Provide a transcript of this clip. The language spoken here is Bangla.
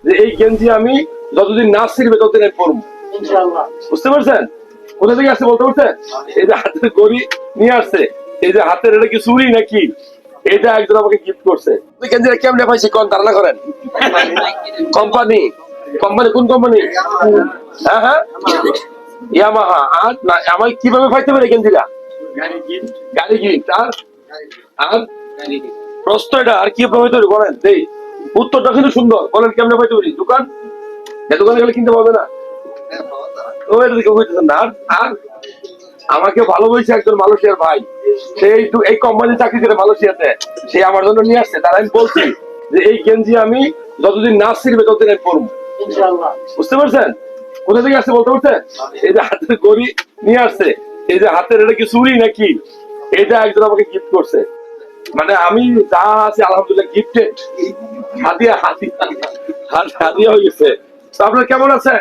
যে এই গেঞ্জি আমি যতদিন না ছিড়বে ততদিন আমি পরবো, বুঝতে পারছেন? কোথা থেকে আসছে বলতে পারছেন? এই যে হাতের গড়ি নিয়ে আসছে, এই যে হাতের এটা কি চুরি নাকি, এটা একজন আমাকে গিফট করছে। গেঞ্জিটা কেমনে পাইছি কোন ধারণা করেন? কোম্পানি, কোম্পানি কোন কোম্পানি? হ্যাঁ হ্যাঁ, ইয়ামাহা। আর না আমাকে কিভাবে পাইতে পারে গেঞ্জিটা? গাড়ি গিফট। আর আর প্রশ্ন এটা আর কি পাইতে পারি বলেন? এই উত্তরটা কিন্তু সুন্দর, বলেন কেমনে পাইতে পারি? দোকান, দোকানে গেলে কিনতে পারবে না? ও এটা কেউ হইতেছেন না। আর আমাকে ভালোবেসে একজন মালয়েশিয়ার ভাই, সেই এই কোম্পানি চাকরি করে মালয়েশিয়াতে, সে আমার জন্য নিয়ে আসছে। তার আমি বলছি যে এই গেঞ্জি আমি যতদিন না ছিড়বে ততদিন আমি পরবো, বুঝতে পারছেন? কোথা থেকে আসছে বলতে পারছেন? এই যে হাতের গড়ি নিয়ে আসছে, এই যে হাতের এটা কি চুরি নাকি, এটা একজন আমাকে গিফট করছে। মানে আমি যা আছে আলহামদুলিল্লাহ গিফটেড, হাতিয়া হাতিয়া হাতিয়া হয়ে গেছে। তো আপনারা কেমন আছেন?